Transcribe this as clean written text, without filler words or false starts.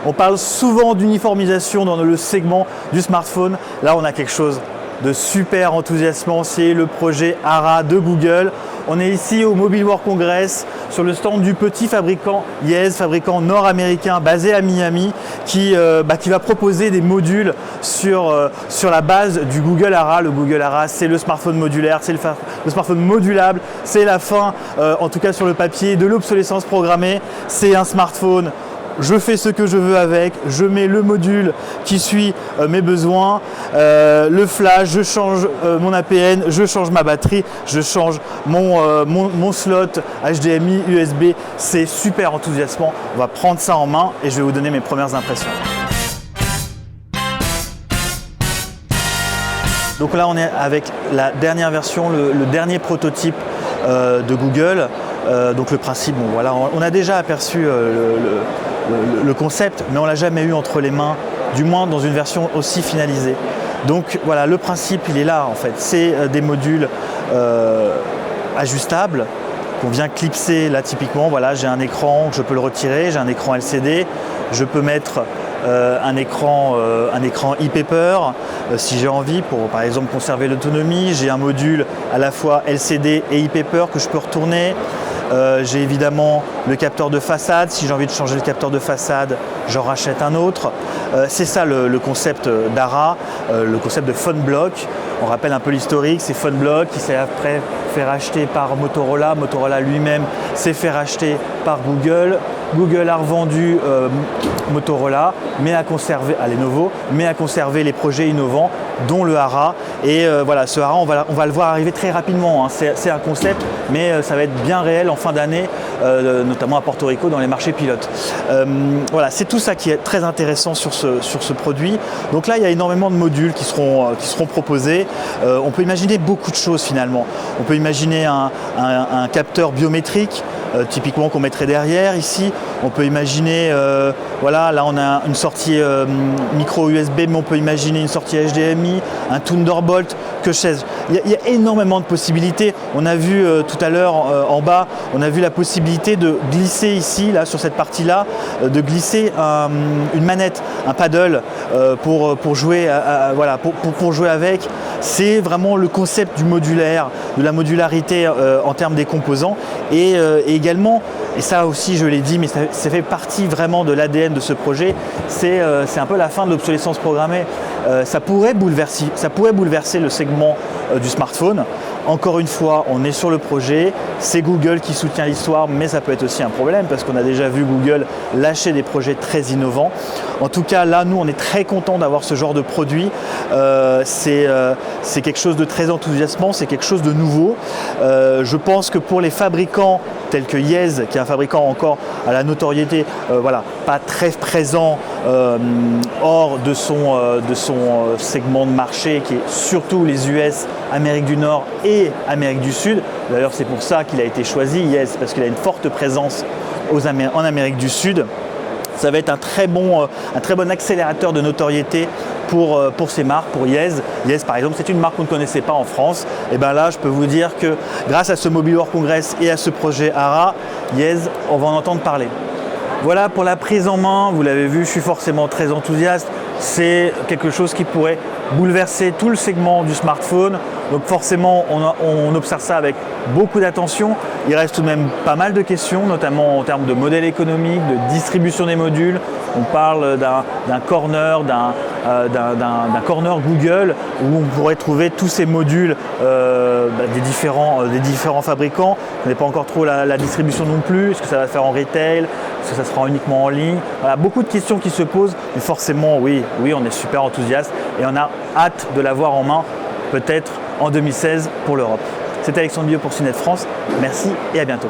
On parle souvent d'uniformisation dans le segment du smartphone. Là, on a quelque chose de super enthousiasmant, c'est le projet ARA de Google. On est ici au Mobile World Congress sur le stand du petit fabricant Yez, fabricant nord-américain basé à Miami, qui va proposer des modules sur la base du Google ARA. Le Google ARA, c'est le smartphone modulaire, c'est le smartphone modulable, c'est la fin, en tout cas sur le papier, de l'obsolescence programmée. C'est un smartphone. Je fais ce que je veux avec, je mets le module qui suit mes besoins, le flash, je change mon APN, je change ma batterie, je change mon slot HDMI, USB. C'est super enthousiasmant. On va prendre ça en main et je vais vous donner mes premières impressions. Donc là, on est avec la dernière version, le dernier prototype de Google. Donc le principe, bon, voilà, on a déjà aperçu le concept, mais on ne l'a jamais eu entre les mains, du moins dans une version aussi finalisée. Donc voilà, le principe, il est là en fait. C'est des modules ajustables qu'on vient clipser. Là typiquement, voilà, j'ai un écran, je peux le retirer, j'ai un écran LCD, je peux mettre un écran e-paper si j'ai envie pour par exemple conserver l'autonomie. J'ai un module à la fois LCD et e-paper que je peux retourner. J'ai évidemment le capteur de façade. Si j'ai envie de changer le capteur de façade, j'en rachète un autre. C'est ça le concept d'ARA, le concept de PhoneBlock. On rappelle un peu l'historique, c'est PhoneBlock qui s'est après fait racheter par Motorola. Motorola lui-même s'est fait racheter par Google. Google a revendu Motorola, mais a conservé à Lenovo, mais a conservé les projets innovants, dont le ARA. Et voilà, ce ARA, on va le voir arriver très rapidement. Hein. C'est un concept, mais ça va être bien réel en fin d'année, notamment à Porto Rico dans les marchés pilotes. Voilà, c'est tout ça qui est très intéressant sur ce produit. Donc là, il y a énormément de modules qui seront proposés. On peut imaginer beaucoup de choses finalement. On peut imaginer un capteur biométrique, typiquement qu'on mettrait derrière ici. On peut imaginer, voilà, là on a une sortie micro USB, mais on peut imaginer une sortie HDMI, un Thunderbolt, que sais-je. Il y a énormément de possibilités. On a vu tout à l'heure en bas, on a vu la possibilité de glisser ici, là sur cette partie-là, de glisser une manette, un paddle pour jouer, voilà, pour jouer avec. C'est vraiment le concept du modulaire, de la modularité en termes des composants et également, et ça aussi je l'ai dit, mais ça fait partie vraiment de l'ADN de ce projet, c'est un peu la fin de l'obsolescence programmée. Ça pourrait bouleverser le segment du smartphone. Encore une fois, on est sur le projet, c'est Google qui soutient l'histoire, mais ça peut être aussi un problème parce qu'on a déjà vu Google lâcher des projets très innovants. En tout cas, là, nous, on est très contents d'avoir ce genre de produit. C'est quelque chose de très enthousiasmant, c'est quelque chose de nouveau. Je pense que pour les fabricants tels que Yez, qui est un fabricant encore à la notoriété, voilà, pas très présent hors de son segment de marché, qui est surtout les US, Amérique du Nord et Amérique du Sud. D'ailleurs, c'est pour ça qu'il a été choisi, Yez, parce qu'il a une forte présence en Amérique du Sud. Ça va être un très bon accélérateur de notoriété pour ces marques, pour Yez. Yez, par exemple, c'est une marque qu'on ne connaissait pas en France. Et bien là, je peux vous dire que grâce à ce Mobile World Congress et à ce projet ARA, Yez, on va en entendre parler. Voilà pour la prise en main. Vous l'avez vu, je suis forcément très enthousiaste. C'est quelque chose qui pourrait bouleverser tout le segment du smartphone. Donc forcément, on observe ça avec beaucoup d'attention. Il reste tout de même pas mal de questions, notamment en termes de modèle économique, de distribution des modules. On parle d'un corner Google où on pourrait trouver tous ces modules des différents fabricants. On n'est pas encore trop la distribution non plus. Est-ce que ça va faire en retail? Est-ce que ça sera uniquement en ligne? Voilà, beaucoup de questions qui se posent. Mais forcément, oui, on est super enthousiaste et on a hâte de l'avoir en main, peut-être en 2016 pour l'Europe. C'était Alexandre Biot pour CNET France. Merci et à bientôt.